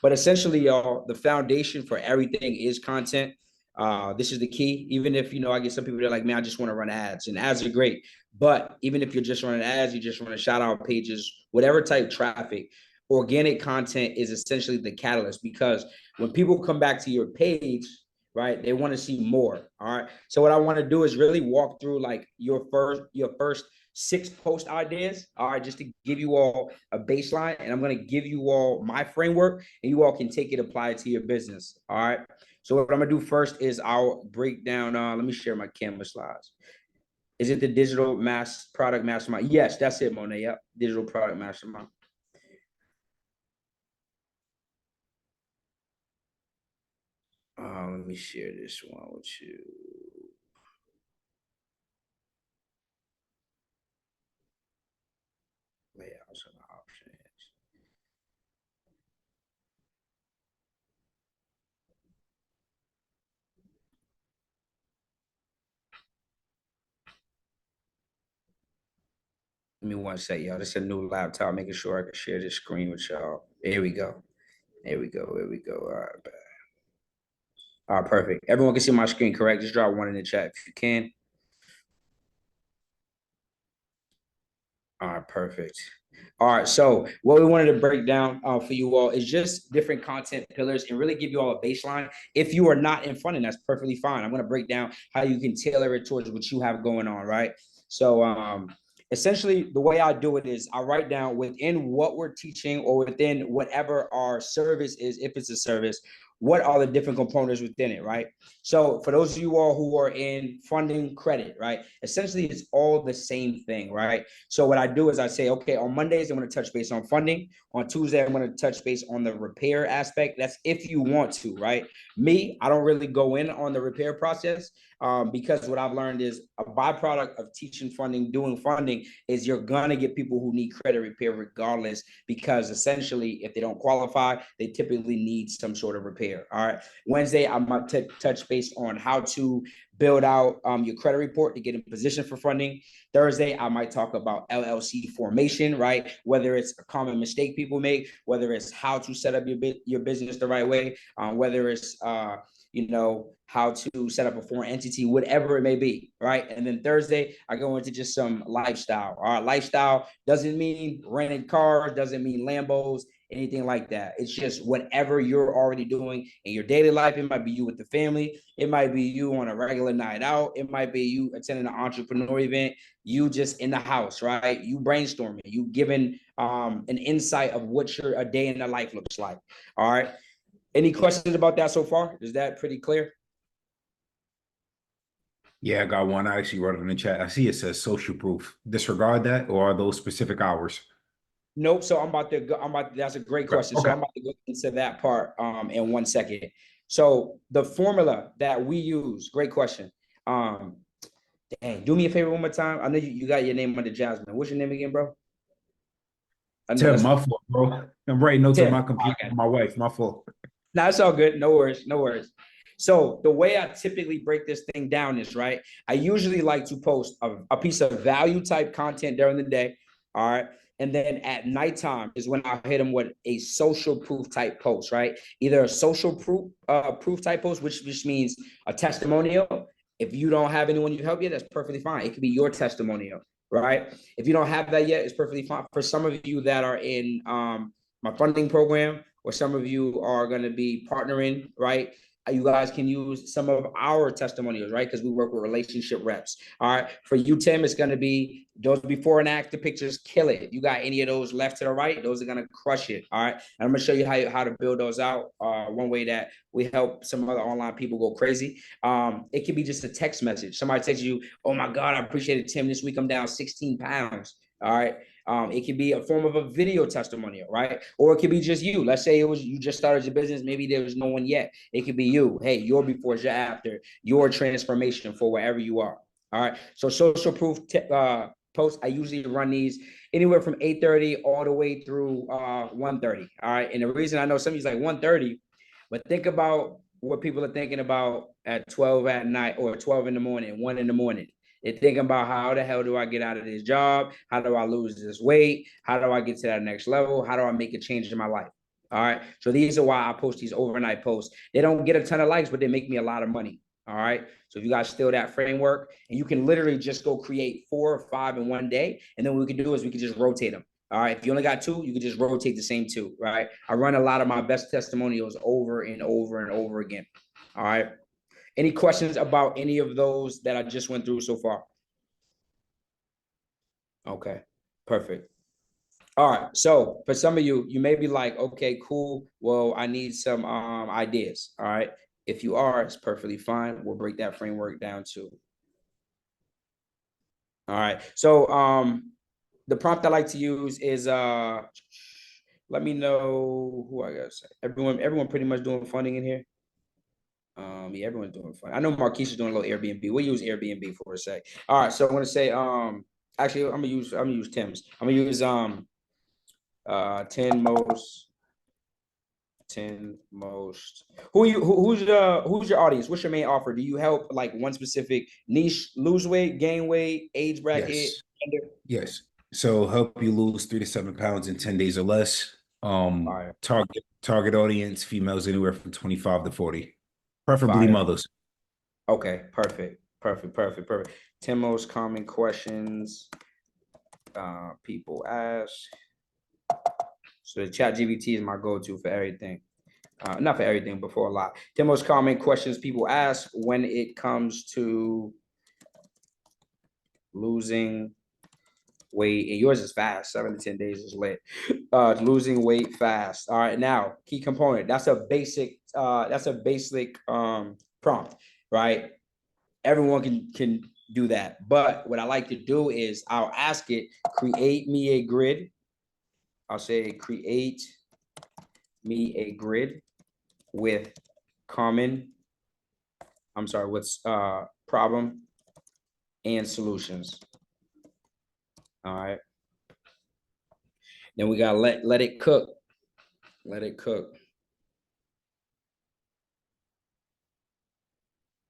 But essentially, y'all, the foundation for everything is content. This is the key. Even if, I get some people that are like, man, I just want to run ads, and ads are great. But even if you're just running ads, you just running shout out pages, whatever type traffic, organic content is essentially the catalyst, because when people come back to your page, right, they want to see more. All right. So what I want to do is really walk through like your first 6 post ideas. All right, just to give you all a baseline, and I'm going to give you all my framework, and you all can take it, apply it to your business. All right. So what I'm gonna do first is I'll break down. Let me share my Canva slides. Is it the digital product mastermind? Yes, that's it, Monet. Yep, digital product mastermind. Let me share this one with you. Layouts and options. Give me one sec, y'all. This is a new laptop, making sure I can share this screen with y'all. Here we go. Here we go. Here we go. All right. All right, perfect. Everyone can see my screen, correct? Just drop one in the chat if you can. All right, perfect. All right, so what we wanted to break down for you all is just different content pillars and really give you all a baseline. If you are not in funding, that's perfectly fine. I'm going to break down how you can tailor it towards what you have going on, right? So essentially, the way I do it is I write down within what we're teaching or within whatever our service is, if it's a service, what are the different components within it, right? So for those of you all who are in funding credit, right, essentially it's all the same thing, right? So what I do is I say, okay, on Mondays, I'm going to touch base on funding. On Tuesday, I'm going to touch base on the repair aspect. That's if you want to, right? Me, I don't really go in on the repair process because what I've learned is a byproduct of teaching funding, doing funding, is you're going to get people who need credit repair regardless, because essentially if they don't qualify, they typically need some sort of repair. All right. Wednesday, I might touch base on how to build out your credit report to get in position for funding. Thursday, I might talk about LLC formation, right? Whether it's a common mistake people make, whether it's how to set up your business the right way, whether it's how to set up a foreign entity, whatever it may be, right? And then Thursday, I go into just some lifestyle. All right, lifestyle doesn't mean rented cars, doesn't mean Lambos, anything like that. It's just whatever you're already doing in your daily life. It might be you with the family. It might be you on a regular night out. It might be you attending an entrepreneur event. You just in the house, right? You brainstorming. You giving an insight of what a day in the life looks like. All right. Any questions about that so far? Is that pretty clear? Yeah, I got one. I actually wrote it in the chat. I see it says social proof. Disregard that, or are those specific hours? Nope. So I'm about to go. That's a great question. Okay. So I'm about to go into that part in 1 second. So the formula that we use, great question. Dang, do me a favor one more time. I know you got your name under Jasmine. What's your name again, bro? Tim, my fault, bro. I'm writing notes on my computer. Okay. My wife, my fault. No, it's all good. No worries. No worries. So the way I typically break this thing down is, right, I usually like to post a piece of value type content during the day. All right. And then at nighttime is when I hit them with a social proof type post, right? Either a social proof type post, which means a testimonial. If you don't have anyone you help yet, that's perfectly fine. It could be your testimonial, right? If you don't have that yet, it's perfectly fine. For some of you that are in my funding program, or some of you are going to be partnering, right? You guys can use some of our testimonials, right? Because we work with relationship reps. All right. For you, Tim, it's going to be those before and after pictures, kill it. You got any of those left to the right, those are going to crush it. All right. And I'm going to show you how to build those out. One way that we help some other online people go crazy. It could be just a text message. Somebody texts you, oh my God, I appreciate it, Tim. This week I'm down 16 pounds. All right. It could be a form of a video testimonial, right? Or it could be just you. Let's say it was you just started your business. Maybe there was no one yet. It could be you. Hey, your before, your after, your transformation for wherever you are. All right. So social proof posts, I usually run these anywhere from 8:30 all the way through 1:30. All right. And the reason I know somebody's like 1:30, but think about what people are thinking about at 12 at night or 12 in the morning, 1 in the morning. They're thinking about how the hell do I get out of this job? How do I lose this weight? How do I get to that next level? How do I make a change in my life? All right. So these are why I post these overnight posts. They don't get a ton of likes, but they make me a lot of money. All right. So if you guys steal that framework, and you can literally just go create 4 or 5 in one day. And then what we can do is we can just rotate them. All right. If you only got 2, you can just rotate the same 2. Right. I run a lot of my best testimonials over and over and over again. All right. Any questions about any of those that I just went through so far? Okay. Perfect. All right. So for some of you, you may be like, okay, cool. Well, I need some ideas. All right. If you are, it's perfectly fine. We'll break that framework down too. All right. So the prompt I like to use is let me know who I gotta say. Everyone pretty much doing funding in here. Yeah, everyone's doing fun. I know Marquise is doing a little Airbnb. We'll use Airbnb for a sec. All right, so I'm gonna say actually I'm gonna use Tim's. I'm gonna use 10 most who's your audience? What's your main offer? Do you help like one specific niche lose weight, gain weight, age bracket, Yes. gender? Yes. So help you lose 3 to 7 pounds in 10 days or less. Fire, Target audience, females anywhere from 25 to 40, preferably fire. mothers. Okay, perfect. 10 most common questions people ask. So the chat GBT is my go-to for everything. Not for everything, but for a lot. 10 most common questions people ask when it comes to losing weight. And yours is fast. 7 to 10 days is lit. Losing weight fast. All right. Now, key component. That's a basic prompt, right? Everyone can do that. But what I like to do is I'll ask it, create me a grid. I'll say create me a grid with with problem and solutions. All right. Then we gotta let it cook. Let it cook.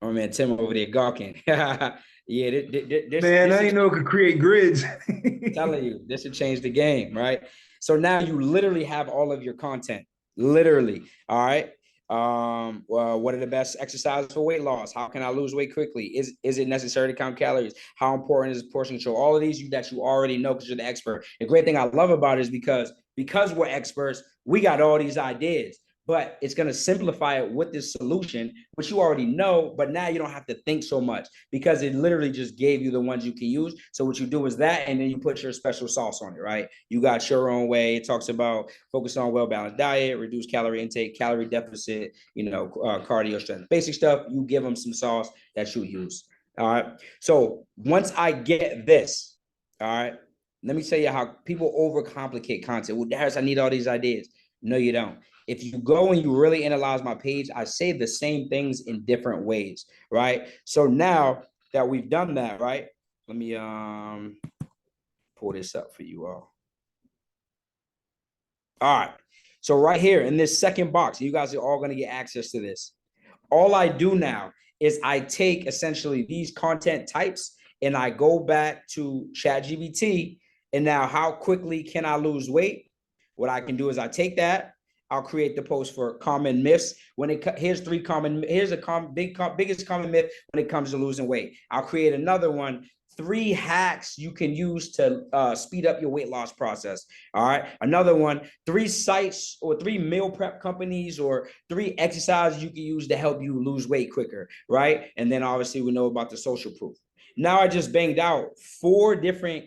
Oh man, Tim over there gawking. Yeah, Man, this I is didn't know it could create grids. telling you, this would change the game, right? So now you literally have all of your content, literally. All right. Well, what are the best exercises for weight loss? How can I lose weight quickly? Is it necessary to count calories? How important is portion control? All of these that you already know because you're the expert. The great thing I love about it is because we're experts, we got all these ideas, but it's going to simplify it with this solution, which you already know, but now you don't have to think so much because it literally just gave you the ones you can use. So what you do is that, and then you put your special sauce on it, right? You got your own way. It talks about focus on well-balanced diet, reduce calorie intake, calorie deficit, cardio strength, basic stuff. You give them some sauce that you use. All right. So once I get this, all right, let me tell you how people overcomplicate content. Well, Darius, I need all these ideas. No, you don't. If you go and you really analyze my page, I say the same things in different ways, right? So now that we've done that, right? Let me pull this up for you all. All right. So right here in this second box, you guys are all going to get access to this. All I do now is I take essentially these content types and I go back to ChatGPT. And now, how quickly can I lose weight? What I can do is I take that. I'll create the post for common myths. Here's biggest common myth when it comes to losing weight. I'll create another one. 3 hacks you can use to speed up your weight loss process. All right. Another one, 3 sites or 3 meal prep companies or 3 exercises you can use to help you lose weight quicker. Right. And then obviously we know about the social proof. Now I just banged out 4 different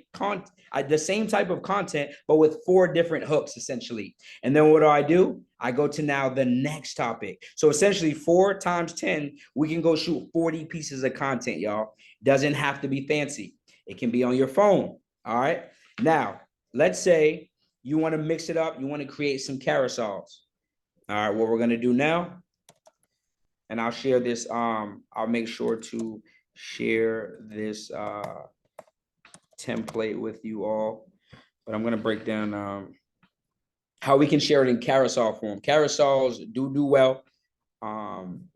the same type of content, but with 4 different hooks essentially. And then what do? I go to now the next topic. So essentially 4 times 10, we can go shoot 40 pieces of content, y'all. Doesn't have to be fancy. It can be on your phone. All right. Now, let's say you want to mix it up. You want to create some carousels. All right. What we're going to do now, and I'll share this. I'll make sure to share this template with you all, but I'm going to break down how we can share it in carousel form. Carousels do well.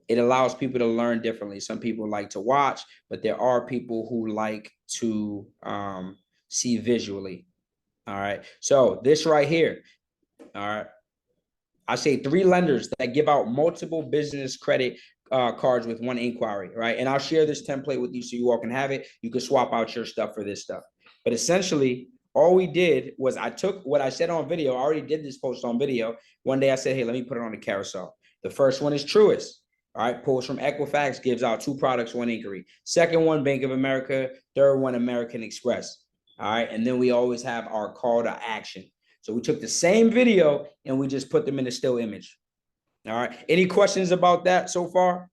It allows people to learn differently. Some people like to watch, but there are people who like to see visually. All right. So this right here. All right. I say 3 lenders that give out multiple business credit cards with one inquiry, right? And I'll share this template with you so you all can have it. You can swap out your stuff for this stuff. But essentially, all we did was I took what I said on video. I already did this post on video. One day I said, hey, let me put it on the carousel. The first one is Truist. All right, pulls from Equifax, gives out 2 products, 1 inquiry. Second one, Bank of America. Third one, American Express. All right, and then we always have our call to action. So we took the same video and we just put them in a still image. All right. Any questions about that so far?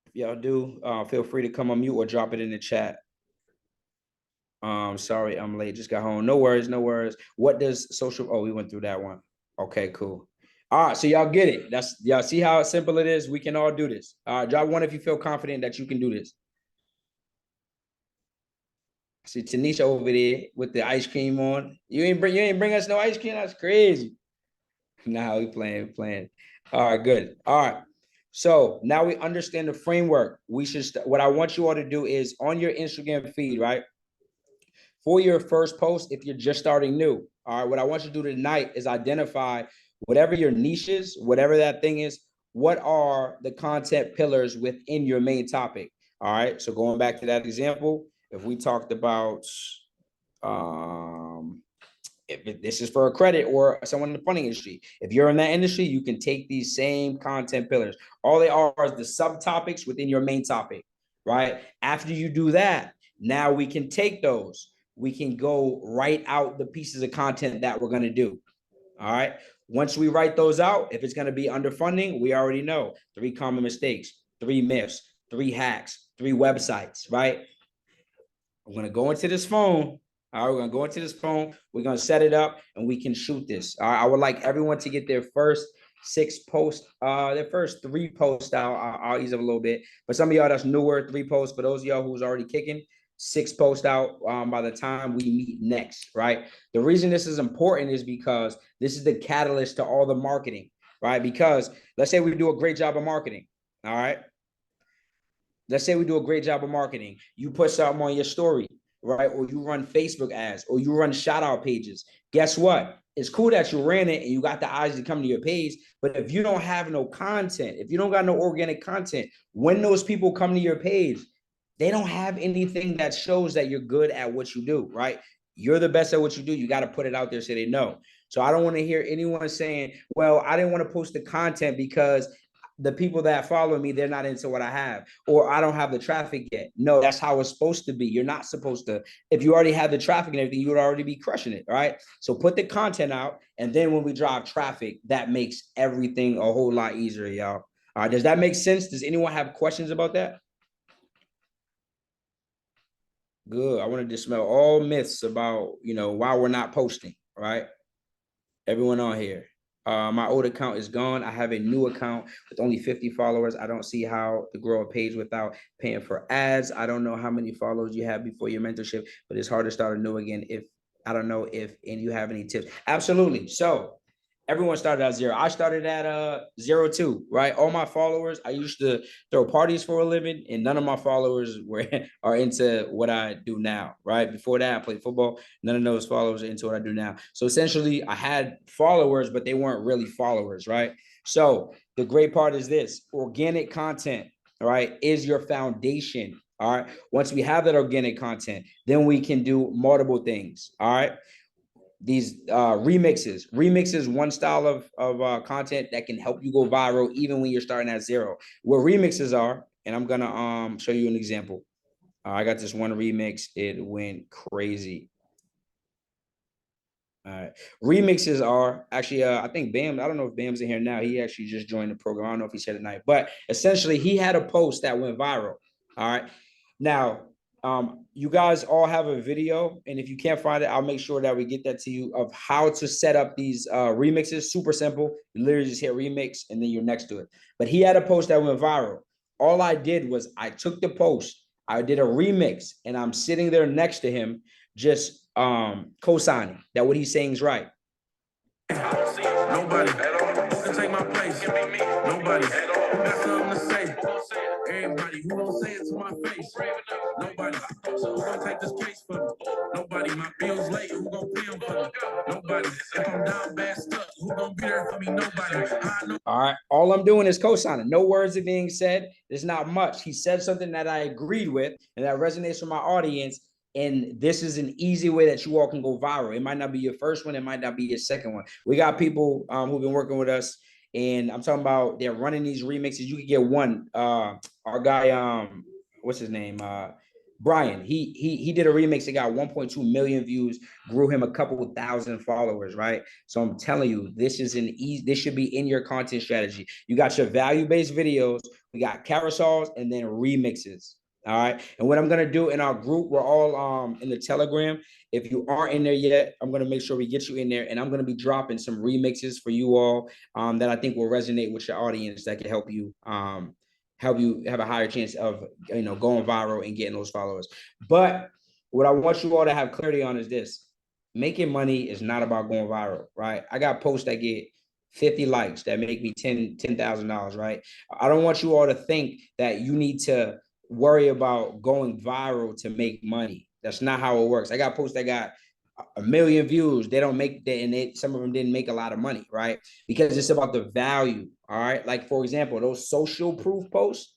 If y'all do, feel free to come on mute or drop it in the chat. Sorry, I'm late. Just got home. No worries, no worries. What does social? Oh, we went through that one. Okay, cool. All right, so y'all get it. That's y'all see how simple it is. We can all do this. All right, drop one if you feel confident that you can do this. See Tanisha over there with the ice cream on. You ain't bring us no ice cream. That's crazy. Nah, we playing. All right, good. All right. So now we understand the framework. We should what I want you all to do is on your Instagram feed, right? For your first post, if you're just starting new, all right, what I want you to do tonight is identify whatever your niche is, whatever that thing is, what are the content pillars within your main topic? All right. So going back to that example, if we talked about if this is for a credit or someone in the funding industry, if you're in that industry, you can take these same content pillars. All they are is the subtopics within your main topic, right? After you do that, now we can take those. We can go write out the pieces of content that we're going to do. All right. Once we write those out, if it's going to be underfunding, we already know 3 common mistakes, 3 myths, 3 hacks, 3 websites, right? I'm going to go into this phone. All right, we're going to go into this phone. We're going to set it up and we can shoot this. All right, I would like everyone to get their first 6 posts, their first 3 posts out. I'll ease up a little bit. For some of y'all that's newer, 3 posts. For those of y'all who's already kicking, 6 posts out by the time we meet next, right? The reason this is important is because this is the catalyst to all the marketing, right? Because let's say we do a great job of marketing, all right? Let's say we do a great job of marketing. You put something on your story, right? Or you run Facebook ads, or you run shout out pages. Guess what? It's cool that you ran it and you got the eyes to come to your page. But if you don't have no content, if you don't got no organic content, when those people come to your page, they don't have anything that shows that you're good at what you do, right? You're the best at what you do. You got to put it out there so they know. So I don't want to hear anyone saying, well, I didn't want to post the content because the people that follow me, they're not into what I have, or I don't have the traffic yet. No, that's how it's supposed to be. You're not supposed to. If you already have the traffic and everything, you would already be crushing it, right? So put the content out, and then when we drive traffic, that makes everything a whole lot easier, y'all. All right, does that make sense? Does anyone have questions about that? Good. I want to dispel all myths about, why we're not posting, right? Everyone on here. My old account is gone. I have a new account with only 50 followers. I don't see how to grow a page without paying for ads. I don't know how many followers you have before your mentorship, but it's hard to start anew again if I don't know if and you have any tips. Absolutely. So everyone started at 0. I started at 0 too, right? All my followers, I used to throw parties for a living, and none of my followers were are into what I do now, right? Before that, I played football. None of those followers are into what I do now. So essentially, I had followers, but they weren't really followers, right? So the great part is this: organic content, right, is your foundation. All right. Once we have that organic content, then we can do multiple things. All right. These remixes one style of content that can help you go viral even when you're starting at 0. What remixes are, and I'm gonna show you an example. I got this one remix, it went crazy. All right, remixes are actually I think Bam, I don't know if Bam's in here now. He actually just joined the program. I don't know if he said it tonight, but essentially he had a post that went viral. All right, now you guys all have a video, and if you can't find it, I'll make sure that we get that to you of how to set up these remixes. Super simple. You literally just hit remix and then you're next to it. But he had a post that went viral. All I did was I took the post, I did a remix, and I'm sitting there next to him just co-signing that what he's saying is right. Nobody can take my place. Nobody got something to say. Everybody who gon' say it to my face? Nobody. So who gon' take this case for me? Nobody. My bills late. Who gon' pay them for me? Nobody. If I'm down bad stuff, who gon' be there for me? Nobody. All right. All I'm doing is co-signing. No words are being said. There's not much. He said something that I agreed with and that resonates with my audience. And this is an easy way that you all can go viral. It might not be your first one. It might not be your second one. We got people who've been working with us, and I'm talking about they're running these remixes. You could get one. Our guy, what's his name? Brian. He did a remix that got 1.2 million views, grew him a couple thousand followers, right? So I'm telling you, this is an easy, this should be in your content strategy. You got your value-based videos, we got carousels, and then remixes. All right. And what I'm gonna do in our group, we're all in the Telegram. If you aren't in there yet, I'm gonna make sure we get you in there, and I'm gonna be dropping some remixes for you all that I think will resonate with your audience, that can help you have a higher chance of going viral and getting those followers. But what I want you all to have clarity on is this: making money is not about going viral, right? I got posts that get 50 likes that make me $10,000, right? I don't want you all to think that you need to worry about going viral to make money. That's not how it works. I got posts that got a million views. They don't make that, and some of them didn't make a lot of money, right? Because it's about the value. All right. Like, for example, those social proof posts,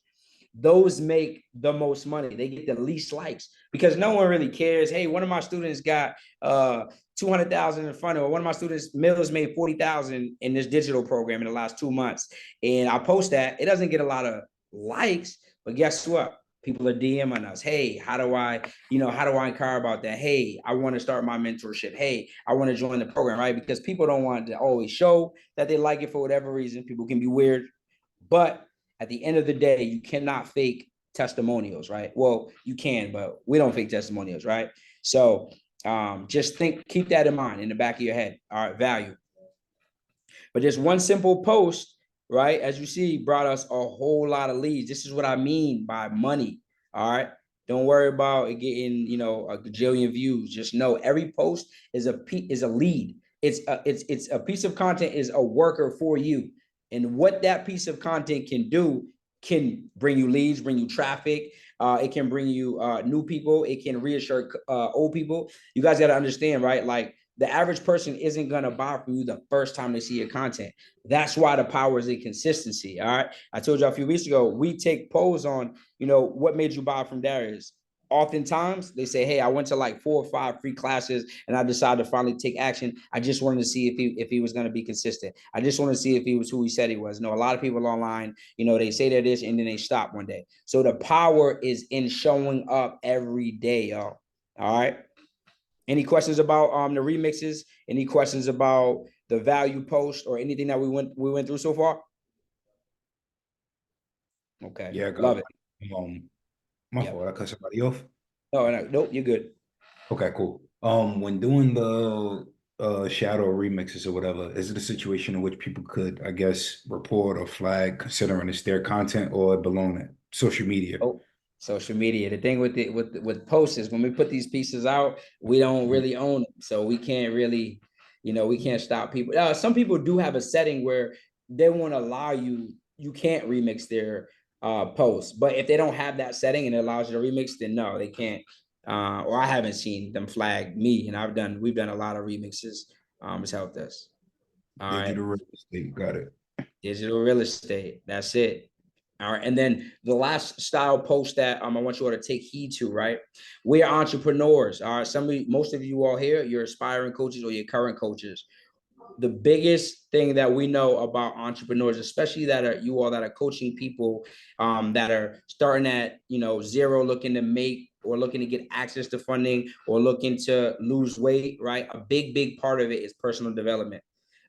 those make the most money. They get the least likes because no one really cares. Hey, one of my students got 200,000 in front of, or one of my students, Mills, made 40,000 in this digital program in the last 2 months. And I post that. It doesn't get a lot of likes, but guess what? People are DMing us. Hey, how do I inquire about that? Hey, I want to start my mentorship. Hey, I want to join the program, right? Because people don't want to always show that they like it for whatever reason. People can be weird, but at the end of the day, you cannot fake testimonials, right? Well, you can, but we don't fake testimonials, right? So just keep that in mind in the back of your head. All right, value. But just one simple post, right, as you see, brought us a whole lot of leads. This is what I mean by money. All right. Don't worry about it getting, a gajillion views. Just know every post is a lead. It's a piece of content, is a worker for you. And what that piece of content can do can bring you leads, bring you traffic. It can bring you new people. It can reassure old people. You guys got to understand, right? Like, the average person isn't going to buy from you the first time they see your content. That's why the power is in consistency. All right. I told you a few weeks ago, we take polls on, what made you buy from Darius? Oftentimes they say, hey, I went to like 4 or 5 free classes and I decided to finally take action. I just wanted to see if he was going to be consistent. I just wanted to see if he was who he said he was. A lot of people online, they say they're this and then they stop one day. So the power is in showing up every day, y'all. All right. Any questions about the remixes? Any questions about the value post or anything that we went through so far? Okay. Yeah, Love it. My fault. I cut somebody off. No, nope, you're good. Okay, cool. When doing the shadow remixes or whatever, is it a situation in which people could, I guess, report or flag considering it's their content or it belong to social media? Oh, social media. The thing with posts is when we put these pieces out, we don't really own them. So we can't really, we can't stop people. Some people do have a setting where they won't allow you can't remix their posts. But if they don't have that setting and it allows you to remix, then no, they can't. Or I haven't seen them flag me, and we've done a lot of remixes. It's helped us. All Digital right. real estate, got it. Digital real estate. That's it. All right. And then the last style post that I want you all to take heed to, right? We are entrepreneurs. All right. Most of you all here, you're aspiring coaches or you're current coaches. The biggest thing that we know about entrepreneurs, especially that are coaching people that are starting at zero, looking to make or looking to get access to funding or looking to lose weight, right? A big part of it is personal development.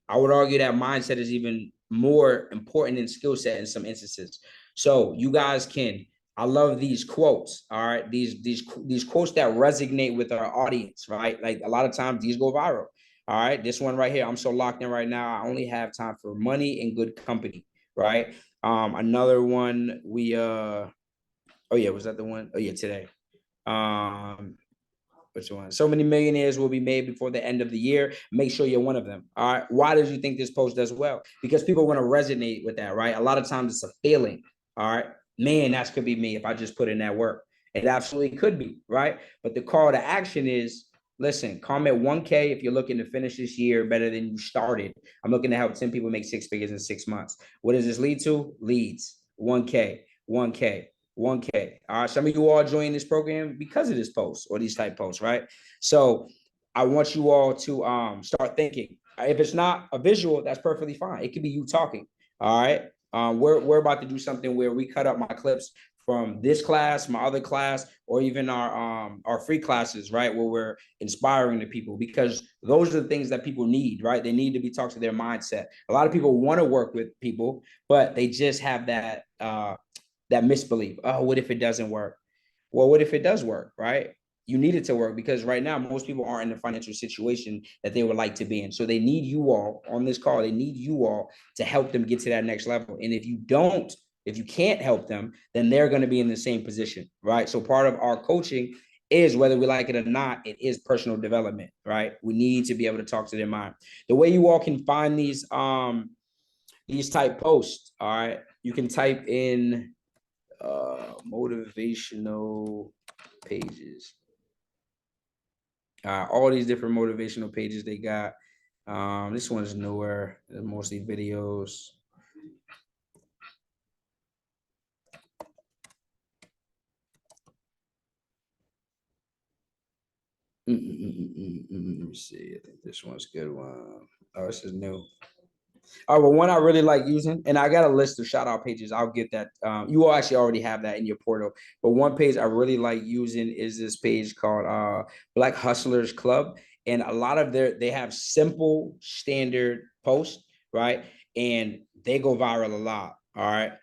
I would argue that mindset is even more important than skill set in some instances. So you guys I love these quotes. All right. These quotes that resonate with our audience, right? Like a lot of times these go viral. All right. This one right here, I'm so locked in right now. I only have time for money and good company. Right. Another one oh yeah, was that the one? Oh yeah, today. Which one? So many millionaires will be made before the end of the year. Make sure you're one of them. All right. Why did you think this post does well? Because people want to resonate with that, right? A lot of times it's a feeling. All right. man, that could be me if I just put in that work. It absolutely could be, right? But the call to action is, listen, comment 1K if you're looking to finish this year better than you started. I'm looking to help 10 people make 6 figures in 6 months. What does this lead to? Leads. 1K, 1K, 1K. All right. Some of you all join this program because of this post or these type posts, right? So I want you all to start thinking. If it's not a visual, that's perfectly fine. It could be you talking. All right. We're about to do something where we cut up my clips from this class, my other class, or even our free classes, right? Where we're inspiring the people, because those are the things that people need, right? They need to be talked to their mindset. A lot of people want to work with people, but they just have that that misbelief. Oh, what if it doesn't work? Well, what if it does work, right? You need it to work, because right now most people aren't in the financial situation that they would like to be in. So they need you all on this call. They need you all to help them get to that next level. And if you can't help them, then they're going to be in the same position, right? So part of our coaching is, whether we like it or not, it is personal development, right? We need to be able to talk to their mind. The way you all can find these type posts, all right, you can type in motivational pages. All these different motivational pages they got. This one's newer, mostly videos. Let me see. I think this one's a good one. Oh, this is new. Oh, well, one I really like using, and I got a list of shout out pages. I'll get that. You all actually already have that in your portal. But one page I really like using is this page called Black Hustlers Club. And a lot of they have simple standard posts, right? And they go viral a lot. All right.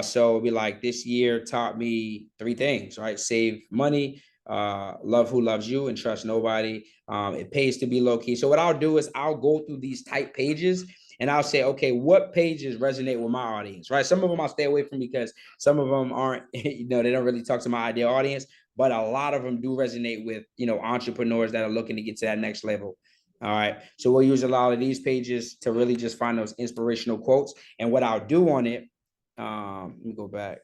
So it'll be like, this year taught me 3 things, right? Save money, love who loves you, and trust nobody. It pays to be low key. So what I'll do is I'll go through these type pages and I'll say, okay, what pages resonate with my audience, right? Some of them I'll stay away from because some of them aren't, they don't really talk to my ideal audience, but a lot of them do resonate with, entrepreneurs that are looking to get to that next level. All right. So we'll use a lot of these pages to really just find those inspirational quotes. And what I'll do on it, let me go back.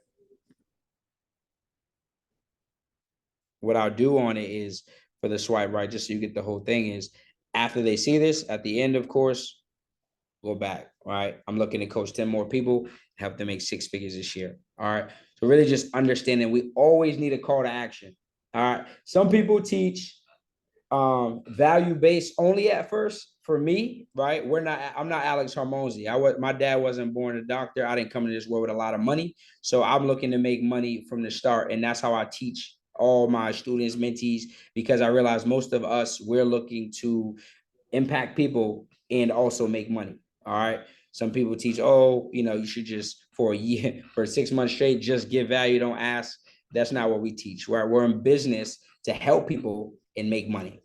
What I'll do on it is, for the swipe right, just so you get the whole thing, is after they see this, at the end, of course, go back, right? I'm looking to coach 10 more people, help them make 6 figures this year. All right. So really just understanding we always need a call to action. All right. Some people teach value-based only at first. For me, right? I'm not Alex Hormozy. My dad wasn't born a doctor. I didn't come into this world with a lot of money. So I'm looking to make money from the start. And that's how I teach all my students, mentees, because I realize most of us, we're looking to impact people and also make money. All right. Some people teach, you should just, for a year, for 6 months straight, just give value, don't ask. That's not what we teach. We're in business to help people and make money.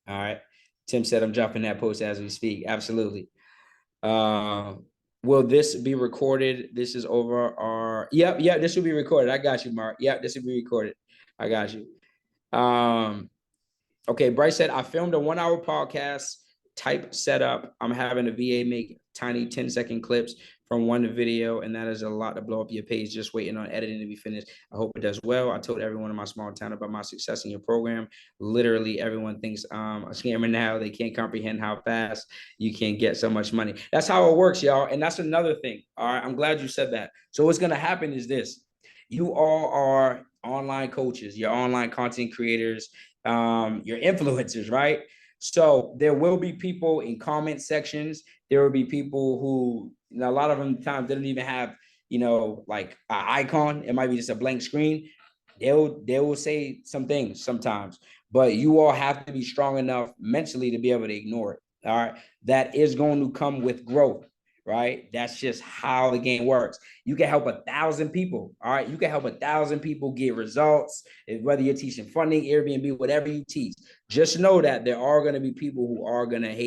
All right. Tim said I'm dropping that post as we speak. Absolutely. Will this be recorded? This is over our, yep, this will be recorded. I got you, Mark. Yep, this will be recorded. I got you. Okay, Bryce said, I filmed a 1-hour podcast type setup. I'm having a VA make tiny 10-second clips from one video, and that is a lot to blow up your page. Just waiting on editing to be finished. I hope it does well. I told everyone in my small town about my success in your program. Literally, everyone thinks I'm a scammer now. They can't comprehend how fast you can get so much money. That's how it works, y'all. And that's another thing. All right, I'm glad you said that. So what's going to happen is this. You all are online coaches, you're online content creators, your influencers, right? So there will be people in comment sections. There will be people who, a lot of them times they don't even have, like an icon. It might be just a blank screen. They will say some things sometimes, but you all have to be strong enough mentally to be able to ignore it. All right. That is going to come with growth, right? That's just how the game works. You can help 1,000 people. All right. You can help 1,000 people get results, whether you're teaching funding, Airbnb, whatever you teach. Just know that there are going to be people who are going to hate